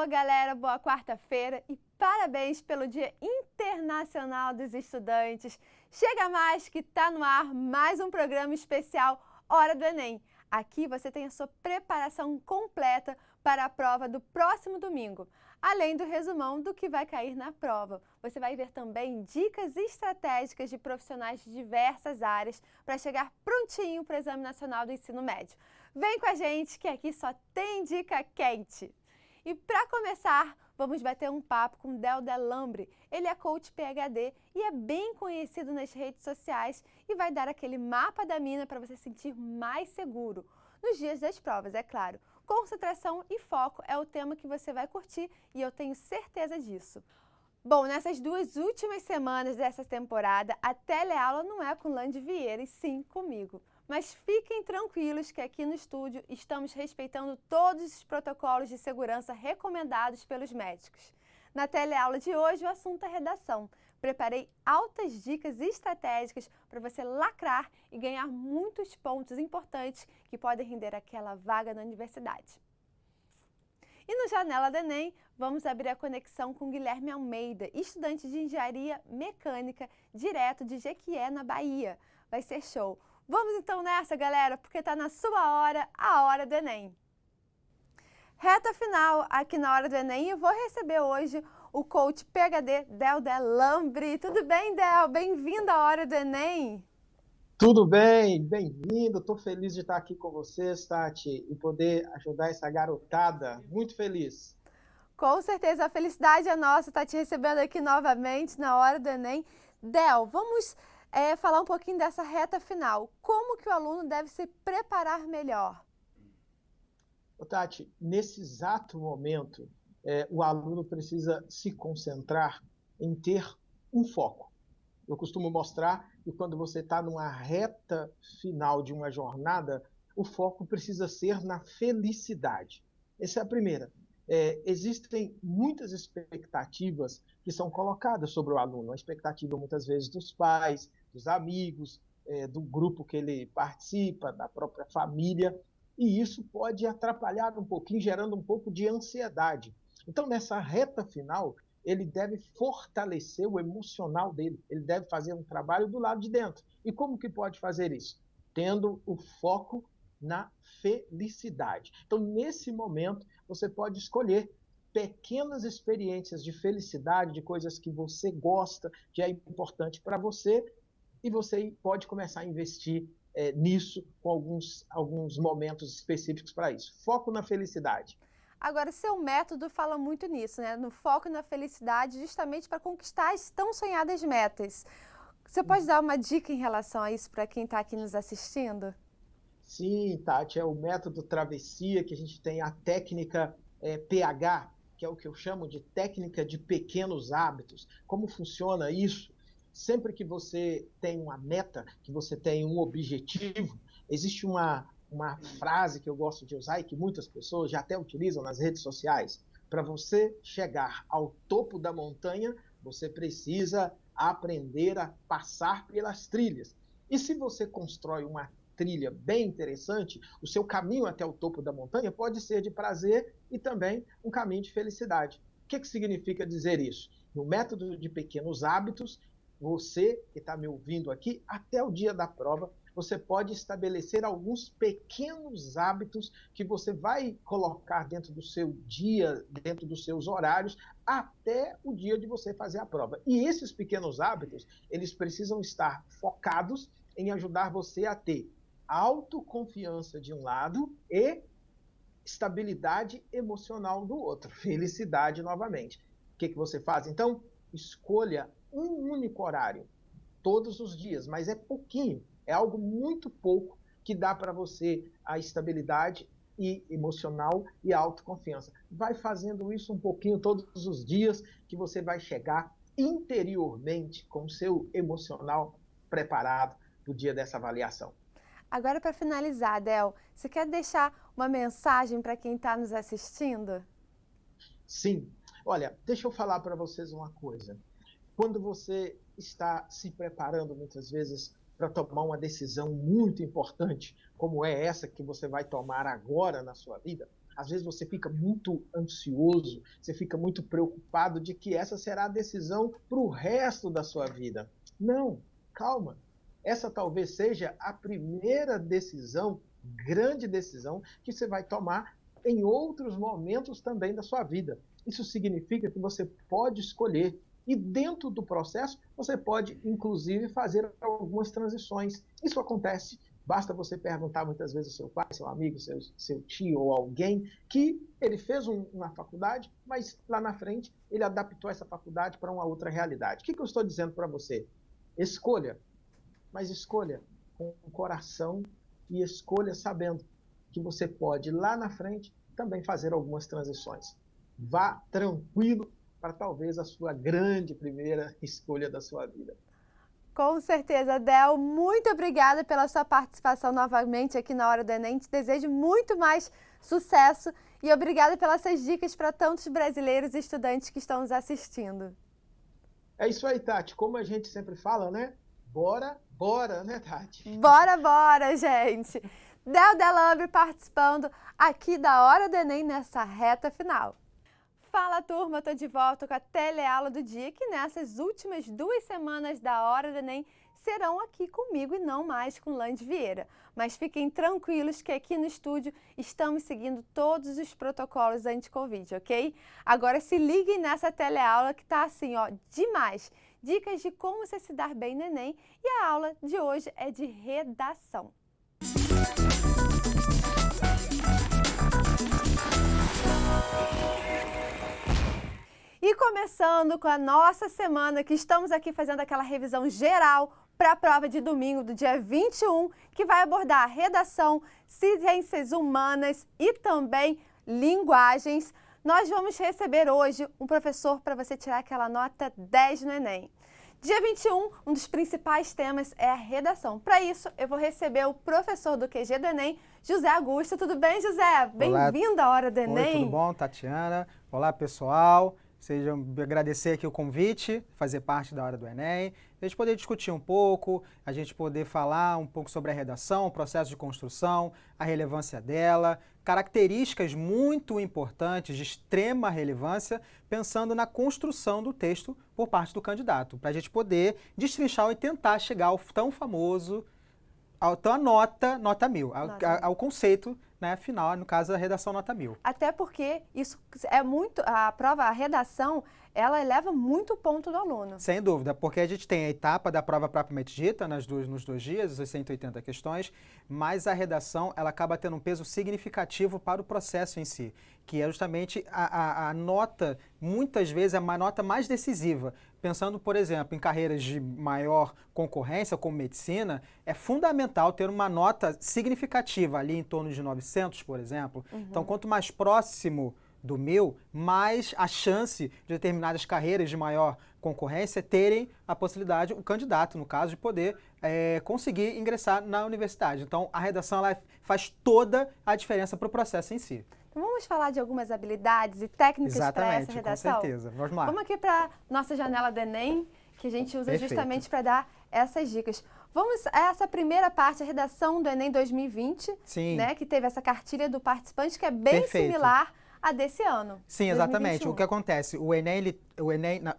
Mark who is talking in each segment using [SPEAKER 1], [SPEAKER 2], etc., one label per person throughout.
[SPEAKER 1] galera, boa quarta-feira e parabéns pelo Dia Internacional dos Estudantes. Chega mais que tá no ar mais um programa especial Hora do Enem. Aqui você tem a sua preparação completa para a prova do próximo domingo, além do resumão do que vai cair na prova. Você vai ver também dicas estratégicas de profissionais de diversas áreas para chegar prontinho para o Exame Nacional do Ensino Médio. Vem com a gente que aqui só tem dica quente! E para começar, vamos bater um papo com Del Delambre. Ele é coach PhD e é bem conhecido nas redes sociais e vai dar aquele mapa da mina para você se sentir mais seguro. Nos dias das provas, é claro. Concentração e foco é o tema que você vai curtir e eu tenho certeza disso. Bom, nessas duas últimas semanas dessa temporada, a teleaula não é com Lande Vieira e sim comigo. Mas fiquem tranquilos que aqui no estúdio estamos respeitando todos os protocolos de segurança recomendados pelos médicos. Na teleaula de hoje, o assunto é redação. Preparei altas dicas estratégicas para você lacrar e ganhar muitos pontos importantes que podem render aquela vaga na universidade. E no Janela do Enem, vamos abrir a conexão com Guilherme Almeida, estudante de Engenharia Mecânica, direto de Jequié, na Bahia. Vai ser show! Vamos então nessa, galera, porque tá na sua hora, a Hora do Enem. Reta final aqui na Hora do Enem, eu vou receber hoje o coach PhD Del Delambre. Tudo bem, Del? Bem-vindo à Hora do Enem.
[SPEAKER 2] Tudo bem, bem-vindo. Estou feliz de estar aqui com vocês, Tati, e poder ajudar essa garotada. Muito feliz.
[SPEAKER 1] Com certeza, a felicidade é nossa estar te recebendo aqui novamente na Hora do Enem. Del, vamos falar um pouquinho dessa reta final. Como que o aluno deve se preparar melhor?
[SPEAKER 2] Tati, nesse exato momento, o aluno precisa se concentrar em ter um foco. Eu costumo mostrar que quando você está numa reta final de uma jornada, o foco precisa ser na felicidade. Essa é a primeira. Existem muitas expectativas que são colocadas sobre o aluno. A expectativa, muitas vezes, dos pais, dos amigos, do grupo que ele participa, da própria família, e isso pode atrapalhar um pouquinho, gerando um pouco de ansiedade. Então, nessa reta final, ele deve fortalecer o emocional dele, ele deve fazer um trabalho do lado de dentro. E como que pode fazer isso? Tendo o foco na felicidade. Então, nesse momento, você pode escolher pequenas experiências de felicidade, de coisas que você gosta, que é importante para você, e você pode começar a investir nisso com alguns momentos específicos para isso. Foco na felicidade.
[SPEAKER 1] Agora, seu método fala muito nisso, né? No foco e na felicidade, justamente para conquistar as tão sonhadas metas. Você pode dar uma dica em relação a isso para quem está aqui nos assistindo?
[SPEAKER 2] Sim, Tati, é o método travessia, que a gente tem a técnica PH, que é o que eu chamo de técnica de pequenos hábitos. Como funciona isso? Sempre que você tem uma meta, que você tem um objetivo, existe uma frase que eu gosto de usar e que muitas pessoas já até utilizam nas redes sociais. Para você chegar ao topo da montanha, você precisa aprender a passar pelas trilhas. E se você constrói uma trilha bem interessante, o seu caminho até o topo da montanha pode ser de prazer e também um caminho de felicidade. O que significa dizer isso? No método de pequenos hábitos, você que está me ouvindo aqui, até o dia da prova, você pode estabelecer alguns pequenos hábitos que você vai colocar dentro do seu dia, dentro dos seus horários, até o dia de você fazer a prova. E esses pequenos hábitos, eles precisam estar focados em ajudar você a ter autoconfiança de um lado e estabilidade emocional do outro, felicidade novamente. O que você faz? Então, escolha um único horário, todos os dias, mas é pouquinho, é algo muito pouco que dá para você a estabilidade e emocional e a autoconfiança. Vai fazendo isso um pouquinho todos os dias, que você vai chegar interiormente com o seu emocional preparado para o dia dessa avaliação.
[SPEAKER 1] Agora, para finalizar, Del, você quer deixar uma mensagem para quem está nos assistindo?
[SPEAKER 2] Sim. Olha, deixa eu falar para vocês uma coisa. Quando você está se preparando, muitas vezes, para tomar uma decisão muito importante, como é essa que você vai tomar agora na sua vida, Às vezes você fica muito ansioso, você fica muito preocupado de que essa será a decisão para o resto da sua vida. Não, calma. Essa talvez seja a primeira decisão, grande decisão, que você vai tomar em outros momentos também da sua vida. Isso significa que você pode escolher. E dentro do processo, você pode, inclusive, fazer algumas transições. Isso acontece. Basta você perguntar muitas vezes ao seu pai, seu amigo, seu tio ou alguém que ele fez uma faculdade, mas lá na frente ele adaptou essa faculdade para uma outra realidade. O que eu estou dizendo para você? Escolha, mas escolha com o coração e escolha sabendo que você pode lá na frente também fazer algumas transições. Vá tranquilo para talvez a sua grande primeira escolha da sua vida.
[SPEAKER 1] Com certeza, Del, muito obrigada pela sua participação novamente aqui na Hora do Enem. Te desejo muito mais sucesso e obrigada pelas suas dicas para tantos brasileiros e estudantes que estão nos assistindo.
[SPEAKER 2] É isso aí, Tati. Como a gente sempre fala, né? Bora, bora, né, Tati?
[SPEAKER 1] Bora, bora, gente! Del Delambre participando aqui da Hora do Enem nessa reta final. Fala, turma! Eu tô de volta com a teleaula do dia, que nessas últimas 2 semanas da Hora do Enem serão aqui comigo e não mais com Lande Vieira. Mas fiquem tranquilos que aqui no estúdio estamos seguindo todos os protocolos anti-Covid, ok? Agora se liguem nessa teleaula que tá assim, ó, demais! Dicas de como você se dar bem no Enem, e a aula de hoje é de redação. E começando com a nossa semana, que estamos aqui fazendo aquela revisão geral para a prova de domingo do dia 21, que vai abordar redação, ciências humanas e também linguagens. Nós vamos receber hoje um professor para você tirar aquela nota 10 no Enem. Dia 21, um dos principais temas é a redação. Para isso, eu vou receber o professor do QG do Enem, José Augusto. Tudo bem, José? Bem-vindo à Hora do Enem.
[SPEAKER 3] Oi, tudo bom, Tatiana? Olá, pessoal. Agradecer aqui o convite, fazer parte da Hora do Enem, a gente poder discutir um pouco, a gente poder falar um pouco sobre a redação, o processo de construção, a relevância dela, características muito importantes, de extrema relevância, pensando na construção do texto por parte do candidato, para a gente poder destrinchar e tentar chegar ao tão famoso, à nota 1000, ao conceito, né, final, no caso, a redação nota 1000.
[SPEAKER 1] Até porque isso é muito, a redação, ela eleva muito o ponto do aluno.
[SPEAKER 3] Sem dúvida, porque a gente tem a etapa da prova propriamente dita, nos 2 dias, as 180 questões, mas a redação, ela acaba tendo um peso significativo para o processo em si, que é justamente a nota, muitas vezes, é uma nota mais decisiva. Pensando, por exemplo, em carreiras de maior concorrência, como medicina, é fundamental ter uma nota significativa, ali em torno de 900, por exemplo. Então, quanto mais próximo do 1000, mais a chance de determinadas carreiras de maior concorrência terem a possibilidade, o candidato, no caso, de poder conseguir ingressar na universidade. Então, a redação ela faz toda a diferença para o processo em si.
[SPEAKER 1] Então, vamos falar de algumas habilidades e técnicas para essa redação?
[SPEAKER 3] Com certeza. Vamos lá.
[SPEAKER 1] Vamos aqui para nossa janela do Enem, que a gente usa
[SPEAKER 3] Perfeito.
[SPEAKER 1] Justamente para dar essas dicas. Vamos a essa primeira parte, a redação do Enem 2020,
[SPEAKER 3] Sim.
[SPEAKER 1] Né, que teve essa cartilha do participante, que é bem
[SPEAKER 3] Perfeito.
[SPEAKER 1] Similar a desse ano.
[SPEAKER 3] Sim, exatamente.
[SPEAKER 1] 2021.
[SPEAKER 3] O que acontece?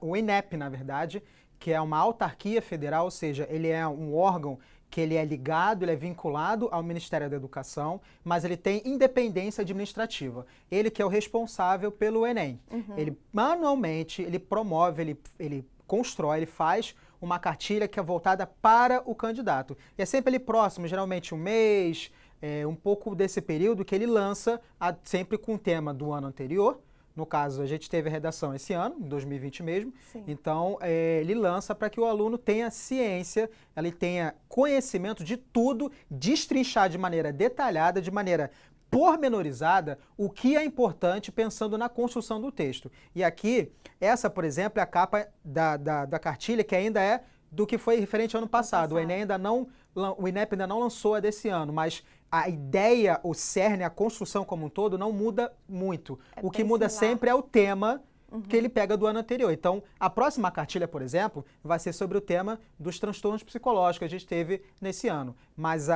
[SPEAKER 3] O INEP, na verdade, que é uma autarquia federal, ou seja, ele é um órgão que ele é ligado, ele é vinculado ao Ministério da Educação, mas ele tem independência administrativa. Ele que é o responsável pelo Enem. Ele manualmente, ele promove, ele constrói, ele faz uma cartilha que é voltada para o candidato. E é sempre ali próximo, geralmente um mês, um pouco desse período que ele lança, sempre com o tema do ano anterior. No caso, a gente teve a redação esse ano, em 2020 mesmo.
[SPEAKER 1] Sim.
[SPEAKER 3] Então, ele lança para que o aluno tenha ciência, ele tenha conhecimento de tudo, destrinchar de maneira detalhada, de maneira pormenorizada, o que é importante pensando na construção do texto. E aqui, essa, por exemplo, é a capa da cartilha, que ainda é do que foi referente ao ano passado. O INEP ainda não lançou a desse ano, mas a ideia, o cerne, a construção como um todo não muda muito. O que muda sempre é o tema que ele pega do ano anterior. Então, a próxima cartilha, por exemplo, vai ser sobre o tema dos transtornos psicológicos que a gente teve nesse ano. Mas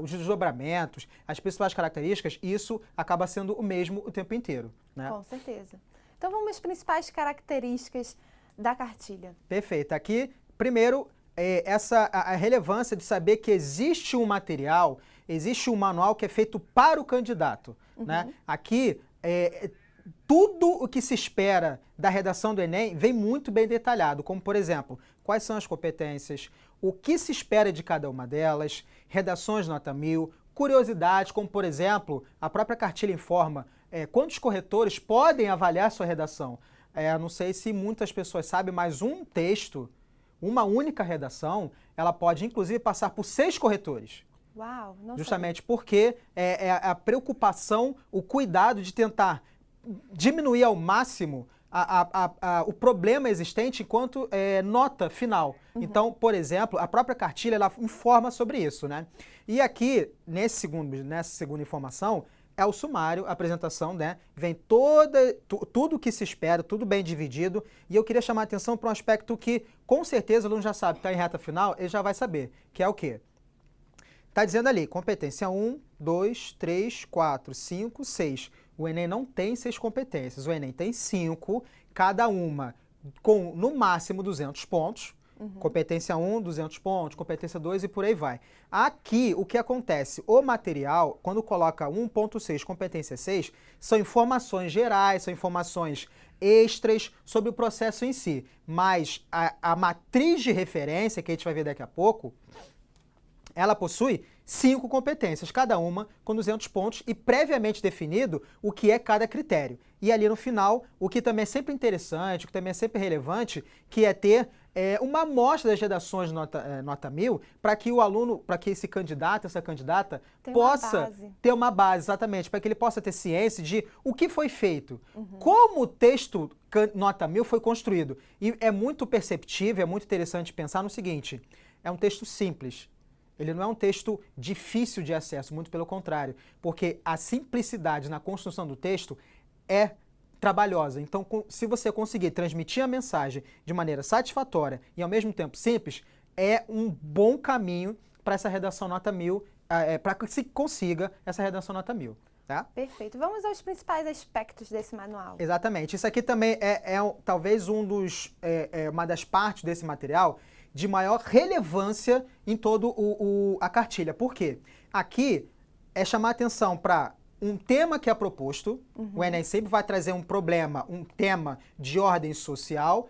[SPEAKER 3] os desdobramentos, as principais características, isso acaba sendo o mesmo o tempo inteiro, né?
[SPEAKER 1] Com certeza. Então, vamos às principais características da cartilha.
[SPEAKER 3] Perfeito. Aqui, primeiro, a relevância de saber que existe um material, existe um manual que é feito para o candidato, né? Aqui, tudo o que se espera da redação do Enem vem muito bem detalhado, como, por exemplo, quais são as competências, o que se espera de cada uma delas, redações nota 1000, curiosidades, como, por exemplo, a própria cartilha informa quantos corretores podem avaliar sua redação. Não sei se muitas pessoas sabem, mas um texto, uma única redação, ela pode, inclusive, passar por 6 corretores.
[SPEAKER 1] Uau, não
[SPEAKER 3] Justamente
[SPEAKER 1] sabia.
[SPEAKER 3] porque é a preocupação, o cuidado de tentar diminuir ao máximo o problema existente enquanto nota final. Então, por exemplo, a própria cartilha ela informa sobre isso, né? E aqui, nessa segunda informação, é o sumário, a apresentação, né? Vem tudo o que se espera, tudo bem dividido. E eu queria chamar a atenção para um aspecto que, com certeza, o aluno já sabe, está em reta final, ele já vai saber, que é o quê? Está dizendo ali, competência 1, 2, 3, 4, 5, 6. O Enem não tem 6 competências, o Enem tem 5, cada uma com, no máximo, 200 pontos. Competência 1, 200 pontos, competência 2 e por aí vai. Aqui, o que acontece? O material, quando coloca 1.6, competência 6, são informações gerais, são informações extras sobre o processo em si. Mas a matriz de referência, que a gente vai ver daqui a pouco, ela possui 5 competências, cada uma com 200 pontos e previamente definido o que é cada critério. E ali no final, o que também é sempre interessante, o que também é sempre relevante, que é ter uma amostra das redações nota 1000 para que o aluno, para que esse candidato, essa candidata, possa ter uma base, exatamente, para que ele possa ter ciência de o que foi feito, como o texto nota 1000 foi construído. E é muito perceptível, é muito interessante pensar no seguinte, é um texto simples. Ele não é um texto difícil de acesso, muito pelo contrário, porque a simplicidade na construção do texto é trabalhosa. Então, se você conseguir transmitir a mensagem de maneira satisfatória e ao mesmo tempo simples, é um bom caminho para essa redação nota 1000, para que se consiga essa redação nota 1000. Tá?
[SPEAKER 1] Perfeito. Vamos aos principais aspectos desse manual.
[SPEAKER 3] Exatamente. Isso aqui também talvez uma das partes desse material de maior relevância em toda a cartilha. Por quê? Aqui é chamar atenção para um tema que é proposto. O Enem sempre vai trazer um problema, um tema de ordem social,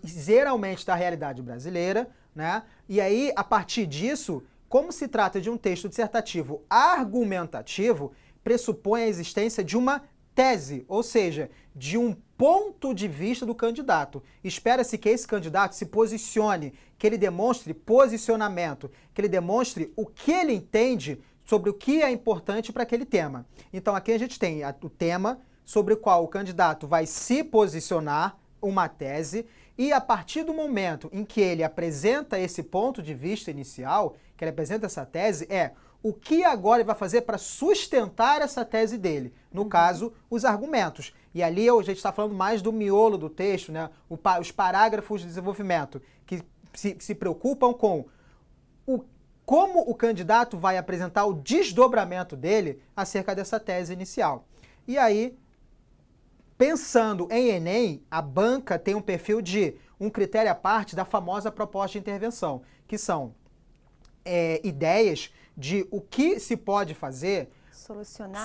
[SPEAKER 3] geralmente da realidade brasileira, né? E aí, a partir disso, como se trata de um texto dissertativo argumentativo, pressupõe a existência de uma tese, ou seja, de um ponto de vista do candidato. Espera-se que esse candidato se posicione, que ele demonstre posicionamento, que ele demonstre o que ele entende sobre o que é importante para aquele tema. Então aqui a gente tem o tema sobre o qual o candidato vai se posicionar, uma tese, e a partir do momento em que ele apresenta esse ponto de vista inicial, que ele apresenta essa tese, o que agora ele vai fazer para sustentar essa tese dele? No caso, os argumentos. E ali a gente está falando mais do miolo do texto, né? Os parágrafos de desenvolvimento, que se preocupam com como o candidato vai apresentar o desdobramento dele acerca dessa tese inicial. E aí, pensando em Enem, a banca tem um perfil de um critério à parte da famosa proposta de intervenção, que são ideias de o que se pode fazer.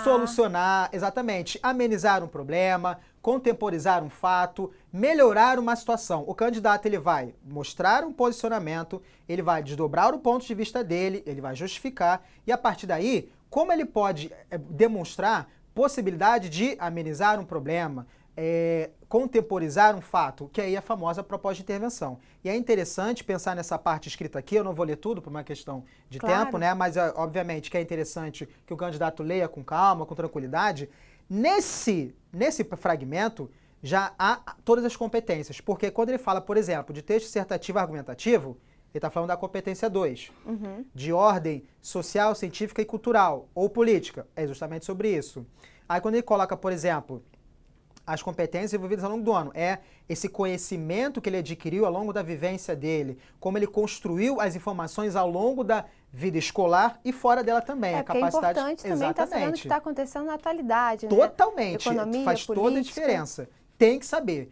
[SPEAKER 3] Solucionar, exatamente. Amenizar um problema, contemporizar um fato, melhorar uma situação. O candidato ele vai mostrar um posicionamento, ele vai desdobrar o ponto de vista dele, ele vai justificar, e a partir daí, como ele pode demonstrar possibilidade de amenizar um problema, contemporizar um fato, que aí é a famosa proposta de intervenção. E é interessante pensar nessa parte escrita aqui, eu não vou ler tudo por uma questão de tempo, né? Mas obviamente que é interessante que o candidato leia com calma, com tranquilidade. Nesse fragmento já há todas as competências, porque quando ele fala, por exemplo, de texto dissertativo argumentativo, ele está falando da competência 2, de ordem social, científica e cultural, ou política, é justamente sobre isso. Aí quando ele coloca, por exemplo, as competências envolvidas ao longo do ano. É esse conhecimento que ele adquiriu ao longo da vivência dele, como ele construiu as informações ao longo da vida escolar e fora dela também.
[SPEAKER 1] A capacidade... é importante também estar sabendo o que está acontecendo na atualidade,
[SPEAKER 3] Totalmente.
[SPEAKER 1] Né? Economia,
[SPEAKER 3] faz
[SPEAKER 1] política.
[SPEAKER 3] Toda a diferença. Tem que saber.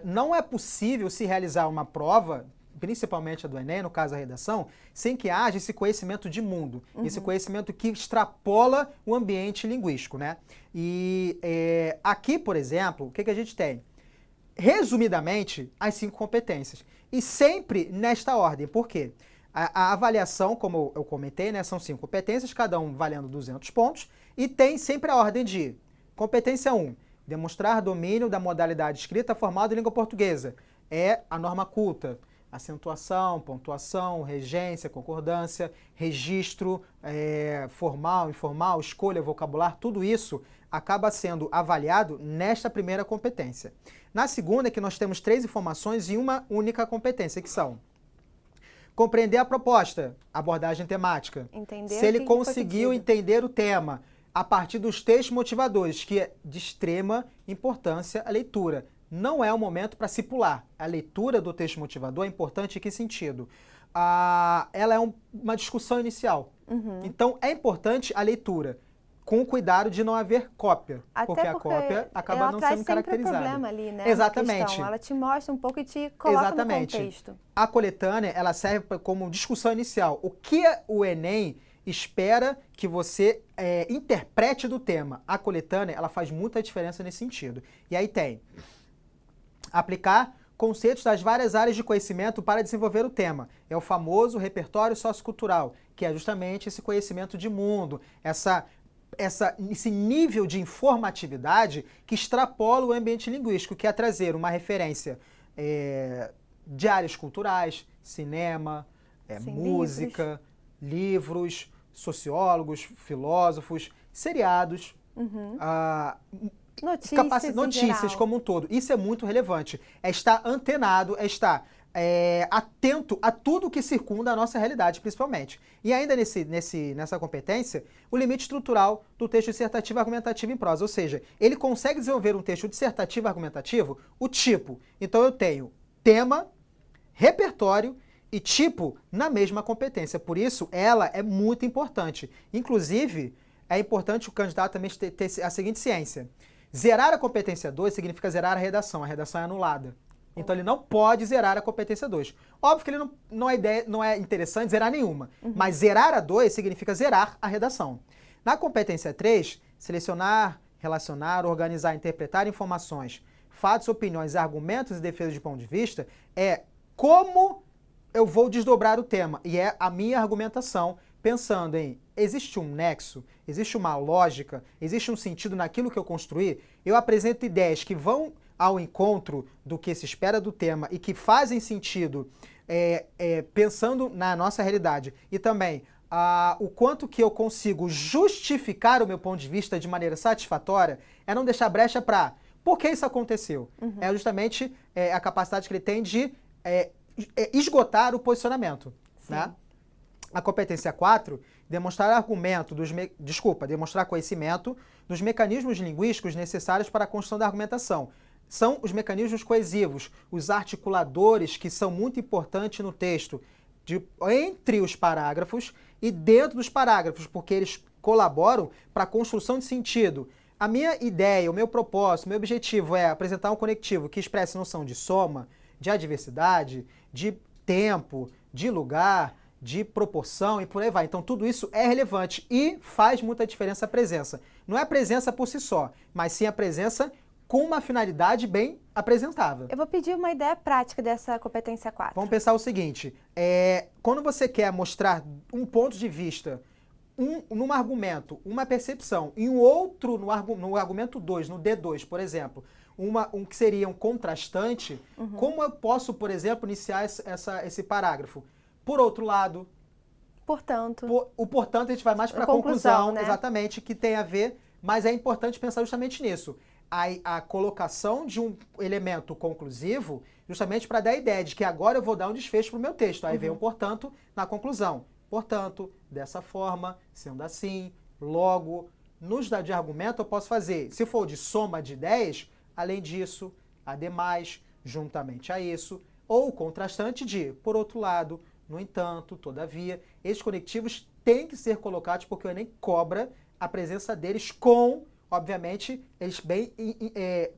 [SPEAKER 3] Não é possível se realizar uma prova, principalmente a do Enem, no caso a redação, sem que haja esse conhecimento de mundo, esse conhecimento que extrapola o ambiente linguístico, né? E aqui, por exemplo, o que a gente tem? Resumidamente, as 5 competências. E sempre nesta ordem. Por quê? A avaliação, como eu comentei, né, são 5 competências, cada um valendo 200 pontos, e tem sempre a ordem de competência 1, demonstrar domínio da modalidade escrita formal da língua portuguesa. É a norma culta. Acentuação, pontuação, regência, concordância, registro, formal, informal, escolha, vocabulário, tudo isso acaba sendo avaliado nesta primeira competência. Na segunda é que nós temos 3 informações e uma única competência, que são compreender a proposta, abordagem temática, se ele conseguiu entender o tema a partir dos textos motivadores, que é de extrema importância a leitura. Não é o momento para se pular. A leitura do texto motivador é importante em que sentido? Ela é uma discussão inicial. Então, é importante a leitura, com o cuidado de não haver cópia. Porque a cópia acaba não sendo caracterizada.
[SPEAKER 1] Ela traz sempre o problema ali, né?
[SPEAKER 3] Exatamente.
[SPEAKER 1] Ela te mostra um pouco e te coloca no contexto.
[SPEAKER 3] A coletânea, ela serve como discussão inicial. O que o Enem espera que você interprete do tema? A coletânea, ela faz muita diferença nesse sentido. E aí tem... aplicar conceitos das várias áreas de conhecimento para desenvolver o tema. É o famoso repertório sociocultural, que é justamente esse conhecimento de mundo, esse nível de informatividade que extrapola o ambiente linguístico, que é trazer uma referência de áreas culturais, cinema, música, livros, sociólogos, filósofos, seriados, notícias como um todo. Isso é muito relevante. É estar antenado, é estar atento a tudo que circunda a nossa realidade, principalmente. E ainda nessa competência, o limite estrutural do texto dissertativo argumentativo em prosa. Ou seja, ele consegue desenvolver um texto dissertativo argumentativo, o tipo. Então eu tenho tema, repertório e tipo na mesma competência. Por isso, ela é muito importante. Inclusive, é importante o candidato também ter a seguinte ciência. Zerar a competência 2 significa zerar a redação é anulada. Então ele não pode zerar a competência 2. Óbvio que ele não é interessante zerar nenhuma, mas zerar a 2 significa zerar a redação. Na competência 3, selecionar, relacionar, organizar, interpretar informações, fatos, opiniões, argumentos e defesas de ponto de vista, é como eu vou desdobrar o tema, e é a minha argumentação, pensando em, existe um nexo, existe uma lógica, existe um sentido naquilo que eu construí, eu apresento ideias que vão ao encontro do que se espera do tema e que fazem sentido pensando na nossa realidade, e também o quanto que eu consigo justificar o meu ponto de vista de maneira satisfatória, é não deixar brecha para por que isso aconteceu. É justamente a capacidade que ele tem de esgotar o posicionamento, né? A competência 4, demonstrar demonstrar conhecimento dos mecanismos linguísticos necessários para a construção da argumentação. São os mecanismos coesivos, os articuladores que são muito importantes no texto, entre os parágrafos e dentro dos parágrafos, porque eles colaboram para a construção de sentido. A minha ideia, o meu propósito, o meu objetivo é apresentar um conectivo que expresse noção de soma, de adversidade, de tempo, de lugar, de proporção e por aí vai. Então tudo isso é relevante e faz muita diferença a presença. Não é a presença por si só, mas sim a presença com uma finalidade bem apresentável.
[SPEAKER 1] Eu vou pedir uma ideia prática dessa competência 4.
[SPEAKER 3] Vamos pensar o seguinte, quando você quer mostrar um ponto de vista, num argumento, uma percepção, e um outro no argumento 2, no D2, por exemplo, um que seria um contrastante, como eu posso, por exemplo, iniciar esse parágrafo? Por outro lado,
[SPEAKER 1] portanto,
[SPEAKER 3] a gente vai mais para a conclusão,
[SPEAKER 1] né?
[SPEAKER 3] Exatamente, que tem a ver, mas é importante pensar justamente nisso. A colocação de um elemento conclusivo, justamente para dar a ideia de que agora eu vou dar um desfecho para o meu texto. Aí vem um portanto na conclusão. Portanto, dessa forma, sendo assim, logo, nos de argumento eu posso fazer, se for de soma de ideias, Além disso, ademais, juntamente a isso, ou contrastante de, por outro lado, no entanto, todavia, esses conectivos têm que ser colocados porque o Enem cobra a presença deles com, obviamente, eles bem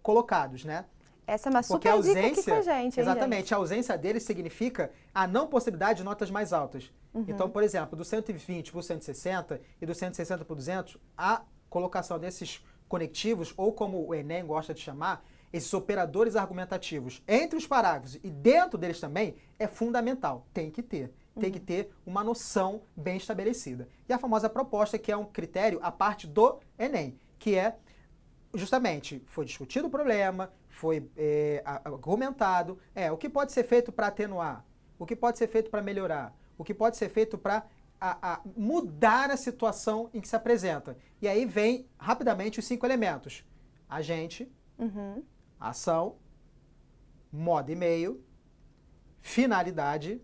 [SPEAKER 3] colocados, né?
[SPEAKER 1] Essa é uma
[SPEAKER 3] Porque
[SPEAKER 1] super
[SPEAKER 3] a
[SPEAKER 1] dica aqui
[SPEAKER 3] ausência,
[SPEAKER 1] com a gente, hein,
[SPEAKER 3] exatamente,
[SPEAKER 1] gente?
[SPEAKER 3] a ausência deles significa a não possibilidade de notas mais altas. Então, por exemplo, do 120 para o 160 e do 160 para o 200, a colocação desses conectivos, ou como o Enem gosta de chamar, esses operadores argumentativos entre os parágrafos e dentro deles também, é fundamental. Tem que ter. Tem que ter uma noção bem estabelecida. E a famosa proposta, que é um critério à parte do Enem, que é, justamente, foi discutido o problema, foi argumentado, o que pode ser feito para atenuar, o que pode ser feito para melhorar, o que pode ser feito para mudar a situação em que se apresenta. E aí vem, rapidamente, os 5 elementos. Agente, ação, modo e meio, finalidade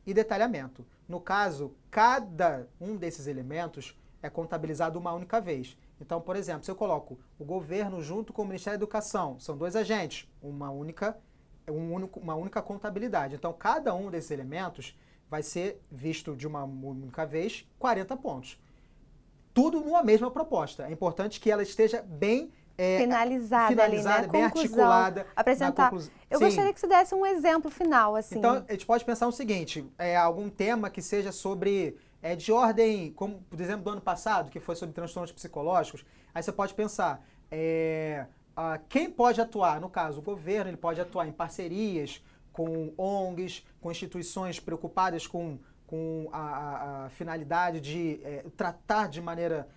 [SPEAKER 3] e detalhamento. No caso, cada um desses elementos é contabilizado uma única vez. Então, por exemplo, se eu coloco o governo junto com o Ministério da Educação, são 2 agentes, uma única contabilidade. Então, cada um desses elementos vai ser visto de uma única vez, 40 pontos. Tudo numa mesma proposta. É importante que ela esteja bem
[SPEAKER 1] finalizada ali, né?
[SPEAKER 3] bem articulada.
[SPEAKER 1] Apresentar. Eu gostaria que você desse um exemplo final, assim.
[SPEAKER 3] Então, a gente pode pensar o seguinte, algum tema que seja sobre, de ordem, como, por exemplo, do ano passado, que foi sobre transtornos psicológicos, aí você pode pensar, quem pode atuar? No caso, o governo, ele pode atuar em parcerias com ONGs, com instituições preocupadas com a finalidade de tratar de maneira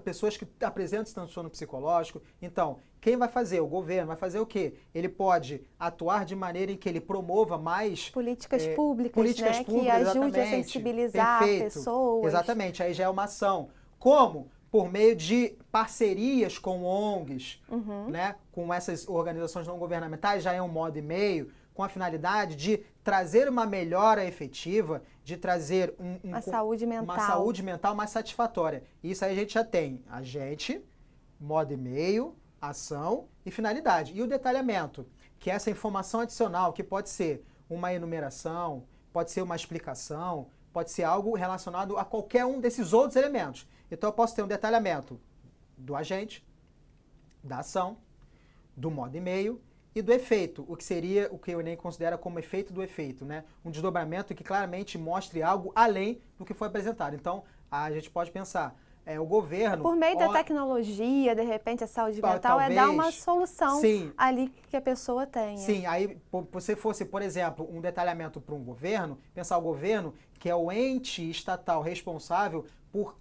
[SPEAKER 3] pessoas que apresentam transtorno psicológico. Então, quem vai fazer? O governo vai fazer o quê? Ele pode atuar de maneira em que ele promova mais
[SPEAKER 1] políticas públicas, né? Que ajude a sensibilizar pessoas.
[SPEAKER 3] Exatamente, aí já é uma ação. Como? Por meio de parcerias com ONGs, né? Com essas organizações não governamentais, já é um modo e meio, com a finalidade de trazer uma melhora efetiva, de trazer
[SPEAKER 1] uma saúde
[SPEAKER 3] mental mais satisfatória. Isso aí a gente já tem agente, modo e meio, ação e finalidade. E o detalhamento, que é essa informação adicional, que pode ser uma enumeração, pode ser uma explicação, pode ser algo relacionado a qualquer um desses outros elementos. Então eu posso ter um detalhamento do agente, da ação, do modo e meio, e do efeito, o que seria o que o Enem considera como efeito do efeito, né? Um desdobramento que claramente mostre algo além do que foi apresentado. Então, a gente pode pensar, o governo...
[SPEAKER 1] Por meio da tecnologia, de repente, a saúde mental
[SPEAKER 3] talvez,
[SPEAKER 1] dar uma solução
[SPEAKER 3] sim,
[SPEAKER 1] ali que a pessoa tenha.
[SPEAKER 3] Sim, aí se fosse, por exemplo, um detalhamento para um governo, pensar o governo, que é o ente estatal responsável por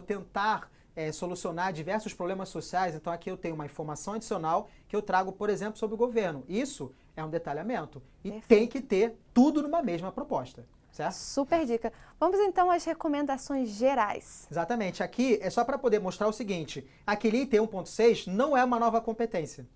[SPEAKER 3] tentar solucionar diversos problemas sociais. Então aqui eu tenho uma informação adicional que eu trago, por exemplo, sobre o governo. Isso é um detalhamento e tem que ter tudo numa mesma proposta, certo?
[SPEAKER 1] Super dica. Vamos então às recomendações gerais.
[SPEAKER 3] Exatamente. Aqui é só para poder mostrar o seguinte, aquele item 1.6 não é uma nova competência.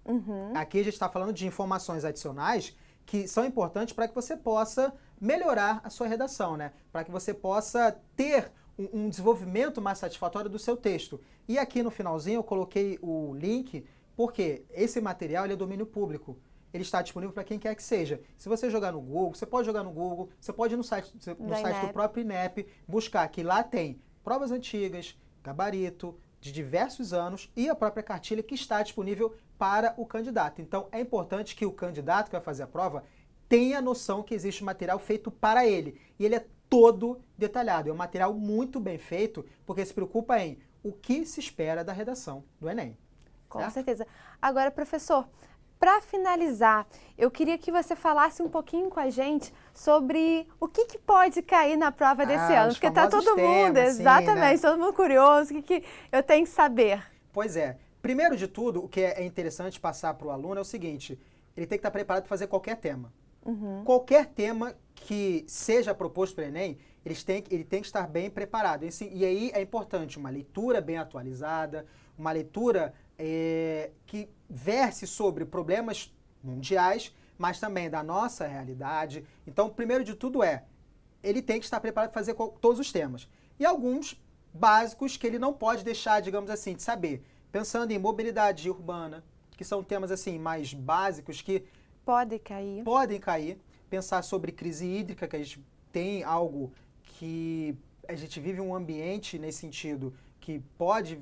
[SPEAKER 3] Aqui a gente está falando de informações adicionais que são importantes para que você possa melhorar a sua redação, né? Para que você possa ter um desenvolvimento mais satisfatório do seu texto. E aqui no finalzinho eu coloquei o link, porque esse material ele é domínio público. Ele está disponível para quem quer que seja. Se você jogar no Google, você pode jogar no Google, você pode ir no site do próprio INEP, buscar que lá tem provas antigas, gabarito, de diversos anos e a própria cartilha que está disponível para o candidato. Então é importante que o candidato que vai fazer a prova tenha noção que existe material feito para ele. E ele é todo detalhado. É um material muito bem feito, porque se preocupa em o que se espera da redação do Enem.
[SPEAKER 1] Com certeza. Agora, professor, para finalizar, eu queria que você falasse um pouquinho com a gente sobre o que pode cair na prova desse ano. Porque está todo mundo, exatamente, todo mundo curioso, o que eu tenho que saber.
[SPEAKER 3] Pois é. Primeiro de tudo, o que é interessante passar para o aluno é o seguinte, ele tem que estar preparado para fazer qualquer tema. Qualquer tema que seja proposto para o Enem, ele tem que estar bem preparado. E aí é importante uma leitura bem atualizada, uma leitura que verse sobre problemas mundiais, mas também da nossa realidade. Então, primeiro de tudo ele tem que estar preparado para fazer todos os temas. E alguns básicos que ele não pode deixar, digamos assim, de saber. pensando em mobilidade urbana, que são temas assim mais básicos que podem cair. Pensar sobre crise hídrica, que a gente tem algo que a gente vive um ambiente nesse sentido que pode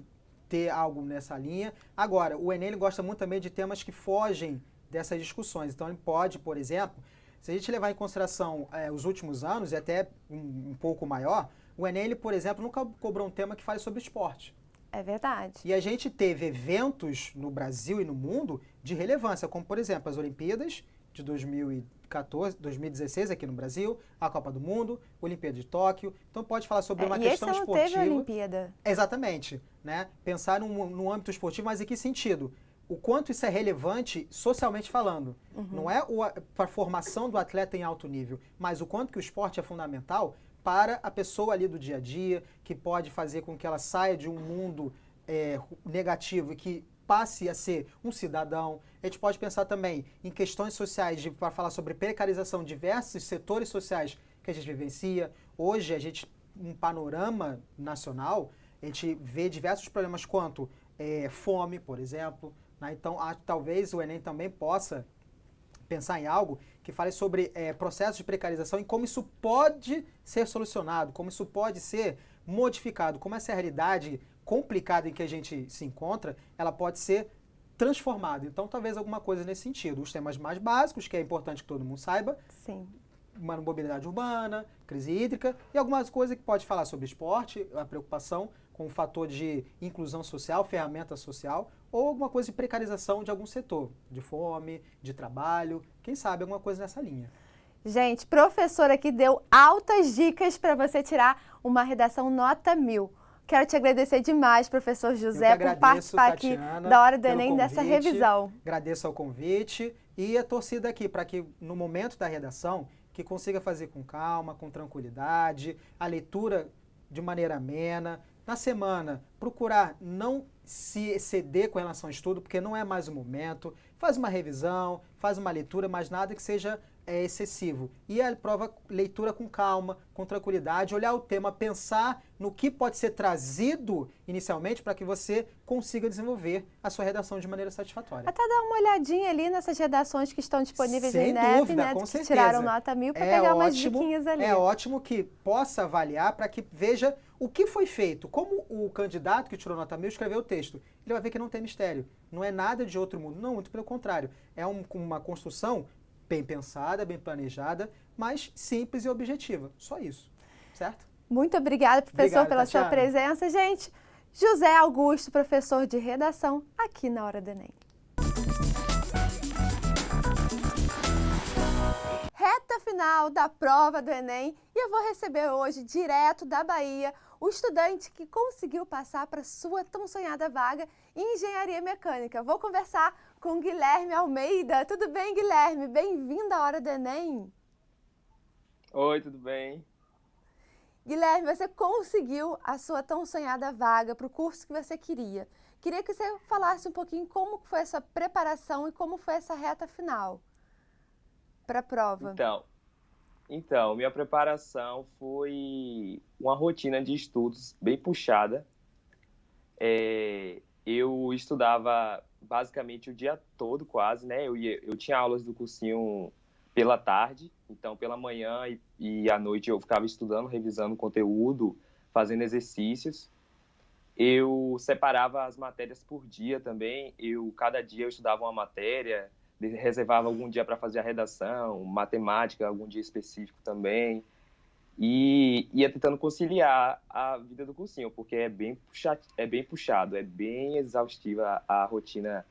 [SPEAKER 3] ter algo nessa linha. Agora, o Enem ele gosta muito também de temas que fogem dessas discussões. Então, ele pode, por exemplo, se a gente levar em consideração os últimos anos e até um pouco maior, o Enem, ele, por exemplo, nunca cobrou um tema que fale sobre esporte.
[SPEAKER 1] É verdade.
[SPEAKER 3] E a gente teve eventos no Brasil e no mundo de relevância, como, por exemplo, as Olimpíadas de 2014, 2016 aqui no Brasil, a Copa do Mundo, a Olimpíada de Tóquio. Então pode falar sobre uma questão
[SPEAKER 1] esse não
[SPEAKER 3] esportiva.
[SPEAKER 1] Teve a Olimpíada.
[SPEAKER 3] Exatamente, né? Pensar num âmbito esportivo, mas em que sentido? O quanto isso é relevante socialmente falando. Não é para a formação do atleta em alto nível, mas o quanto que o esporte é fundamental para a pessoa ali do dia a dia, que pode fazer com que ela saia de um mundo negativo e que passe a ser um cidadão. A gente pode pensar também em questões sociais, para falar sobre precarização de diversos setores sociais que a gente vivencia. Hoje, a gente, um panorama nacional, a gente vê diversos problemas quanto fome, por exemplo. Né? Então, talvez o Enem também possa pensar em algo que fale sobre processos de precarização e como isso pode ser solucionado, como isso pode ser modificado, como essa realidade complicada em que a gente se encontra, ela pode ser transformada. Então, talvez alguma coisa nesse sentido. Os temas mais básicos, que é importante que todo mundo saiba.
[SPEAKER 1] Sim.
[SPEAKER 3] Uma mobilidade urbana, crise hídrica e algumas coisas que pode falar sobre esporte, a preocupação com o fator de inclusão social, ferramenta social, ou alguma coisa de precarização de algum setor, de fome, de trabalho, quem sabe alguma coisa nessa linha.
[SPEAKER 1] Gente, professor aqui deu altas dicas para você tirar uma redação nota 1000. Quero te agradecer demais, professor José, por participar aqui da Hora do Enem dessa revisão.
[SPEAKER 3] Agradeço ao convite e a torcida aqui para que no momento da redação que consiga fazer com calma, com tranquilidade, a leitura de maneira amena. Na semana, procurar não se exceder com relação ao estudo, porque não é mais o momento. Faz uma revisão, faz uma leitura, mas nada que seja excessivo. E a prova, leitura com calma, com tranquilidade, olhar o tema, pensar no que pode ser trazido inicialmente para que você consiga desenvolver a sua redação de maneira satisfatória.
[SPEAKER 1] Até dar uma olhadinha ali nessas redações que estão disponíveis
[SPEAKER 3] Sem
[SPEAKER 1] na INEP,
[SPEAKER 3] dúvida,
[SPEAKER 1] né,
[SPEAKER 3] com
[SPEAKER 1] que
[SPEAKER 3] certeza.
[SPEAKER 1] tiraram nota 1000 para pegar umas diquinhas ali.
[SPEAKER 3] É ótimo que possa avaliar para que veja o que foi feito. Como o candidato que tirou nota 1000 escreveu o texto, ele vai ver que não tem mistério. Não é nada de outro mundo. Não, muito pelo contrário. É uma construção bem pensada, bem planejada, mas simples e objetiva. Só isso, certo?
[SPEAKER 1] Muito obrigada, professor,
[SPEAKER 3] Obrigado,
[SPEAKER 1] pela
[SPEAKER 3] Tatiana.
[SPEAKER 1] sua presença. Gente, José Augusto, professor de redação, aqui na Hora do Enem. Reta final da prova do Enem e eu vou receber hoje, direto da Bahia, o estudante que conseguiu passar para sua tão sonhada vaga em Engenharia Mecânica. Vou conversar com Guilherme Almeida. Tudo bem, Guilherme? Bem-vindo à Hora do Enem.
[SPEAKER 4] Oi, tudo bem?
[SPEAKER 1] Guilherme, você conseguiu a sua tão sonhada vaga para o curso que você queria. Queria que você falasse um pouquinho como foi a sua preparação e como foi essa reta final para a prova.
[SPEAKER 4] Então, minha preparação foi uma rotina de estudos bem puxada. Eu estudava basicamente o dia todo quase, né? Eu tinha aulas do cursinho pela tarde, então pela manhã e à noite eu ficava estudando, revisando conteúdo, fazendo exercícios. Eu separava as matérias por dia também, cada dia eu estudava uma matéria, reservava algum dia para fazer a redação, matemática, algum dia específico também, e ia tentando conciliar a vida do cursinho, porque é bem puxado, é bem exaustiva a rotina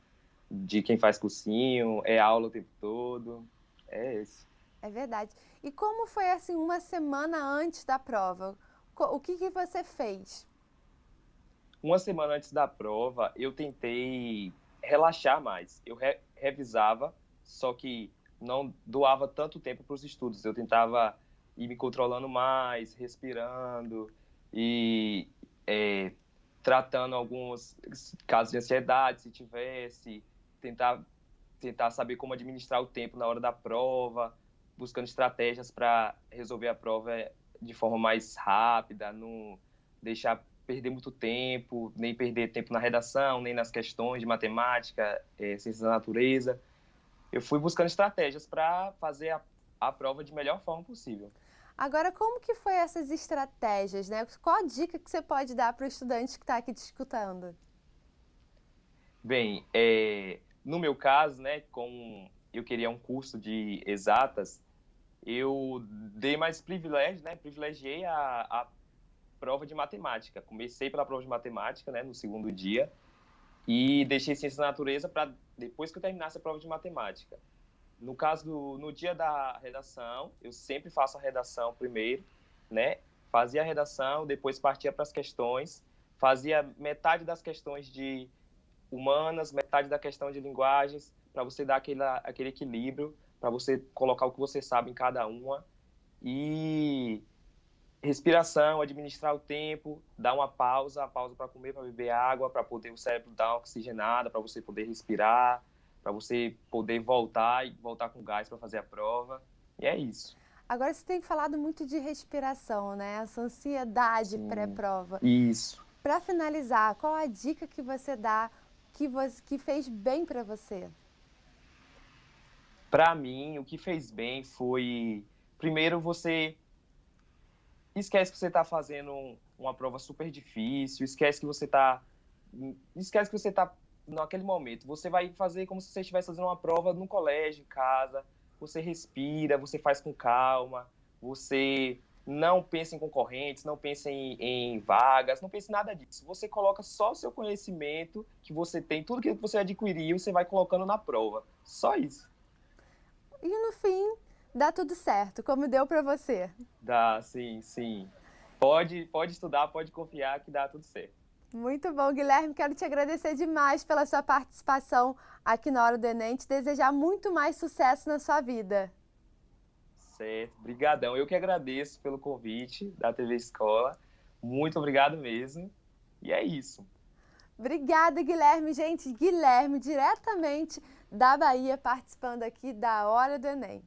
[SPEAKER 4] de quem faz cursinho, é aula o tempo todo, é isso.
[SPEAKER 1] É verdade. E como foi assim uma semana antes da prova? O que você fez?
[SPEAKER 4] Uma semana antes da prova, eu tentei relaxar mais. Eu revisava, só que não doava tanto tempo para os estudos. Eu tentava ir me controlando mais, respirando e tratando alguns casos de ansiedade, se tivesse, tentar saber como administrar o tempo na hora da prova, buscando estratégias para resolver a prova de forma mais rápida, não deixar perder muito tempo, nem perder tempo na redação, nem nas questões de matemática, ciências da natureza. Eu fui buscando estratégias para fazer a prova de melhor forma possível.
[SPEAKER 1] Agora, como que foi essas estratégias, né? Qual a dica que você pode dar para o estudante que está aqui te escutando?
[SPEAKER 4] Bem, no meu caso, né, como eu queria um curso de exatas, eu dei mais privilégio, né, privilegiei a prova de matemática. Comecei pela prova de matemática, né, no segundo dia, e deixei ciência da natureza para depois que eu terminasse a prova de matemática. No caso, no dia da redação, eu sempre faço a redação primeiro, né, fazia a redação, depois partia para as questões, fazia metade das questões de humanas, metade da questão de linguagens, para você dar aquele equilíbrio, para você colocar o que você sabe em cada uma. E respiração, administrar o tempo, dar uma pausa para comer, para beber água, para poder o cérebro dar uma oxigenada, para você poder respirar, para você poder voltar com gás para fazer a prova. E é isso.
[SPEAKER 1] Agora você tem falado muito de respiração, né? Essa ansiedade pré-prova.
[SPEAKER 4] Isso.
[SPEAKER 1] Para finalizar, qual a dica que você dá que fez bem para você?
[SPEAKER 4] Para mim, o que fez bem foi, primeiro, você esquece que você está fazendo uma prova super difícil, esquece que você está naquele momento. Você vai fazer como se você estivesse fazendo uma prova no colégio, em casa. Você respira, você faz com calma, você não pensa em concorrentes, não pensa em vagas, não pensa em nada disso. Você coloca só o seu conhecimento que você tem, tudo que você adquiriu, você vai colocando na prova. Só isso.
[SPEAKER 1] E no fim, dá tudo certo, como deu para você.
[SPEAKER 4] Dá, sim. Pode estudar, pode confiar que dá tudo certo.
[SPEAKER 1] Muito bom, Guilherme. Quero te agradecer demais pela sua participação aqui na Hora do Enem. Te desejar muito mais sucesso na sua vida.
[SPEAKER 4] Certo, brigadão. Eu que agradeço pelo convite da TV Escola. Muito obrigado mesmo. E é isso.
[SPEAKER 1] Obrigada, Guilherme. Gente, Guilherme, diretamente da Bahia, participando aqui da Hora do Enem.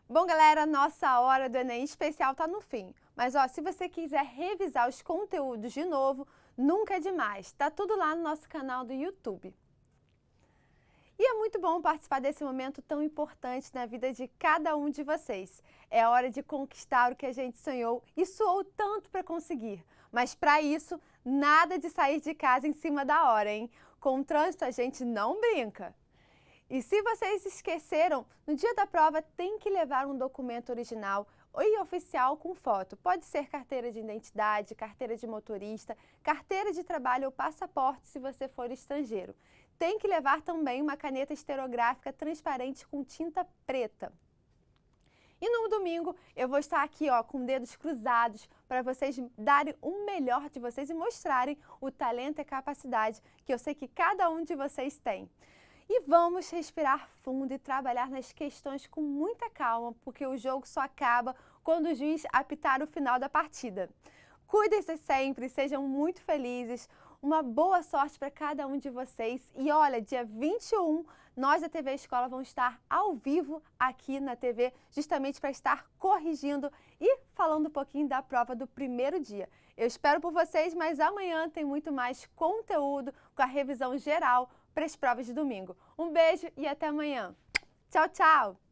[SPEAKER 1] Bom, galera, nossa Hora do Enem especial está no fim. Mas, se você quiser revisar os conteúdos de novo, nunca é demais. Tá tudo lá no nosso canal do YouTube. E é muito bom participar desse momento tão importante na vida de cada um de vocês. É a hora de conquistar o que a gente sonhou e suou tanto para conseguir. Mas para isso, nada de sair de casa em cima da hora, hein? Com o trânsito a gente não brinca. E se vocês esqueceram, no dia da prova tem que levar um documento original e oficial com foto. Pode ser carteira de identidade, carteira de motorista, carteira de trabalho ou passaporte se você for estrangeiro. Tem que levar também uma caneta esterográfica transparente com tinta preta. E no domingo eu vou estar aqui com dedos cruzados para vocês darem o melhor de vocês e mostrarem o talento e a capacidade que eu sei que cada um de vocês tem. E vamos respirar fundo e trabalhar nas questões com muita calma, porque o jogo só acaba quando o juiz apitar o final da partida. Cuidem-se sempre, sejam muito felizes. Uma boa sorte para cada um de vocês. E olha, dia 21, nós da TV Escola vamos estar ao vivo aqui na TV, justamente para estar corrigindo e falando um pouquinho da prova do primeiro dia. Eu espero por vocês, mas amanhã tem muito mais conteúdo com a revisão geral para as provas de domingo. Um beijo e até amanhã. Tchau, tchau!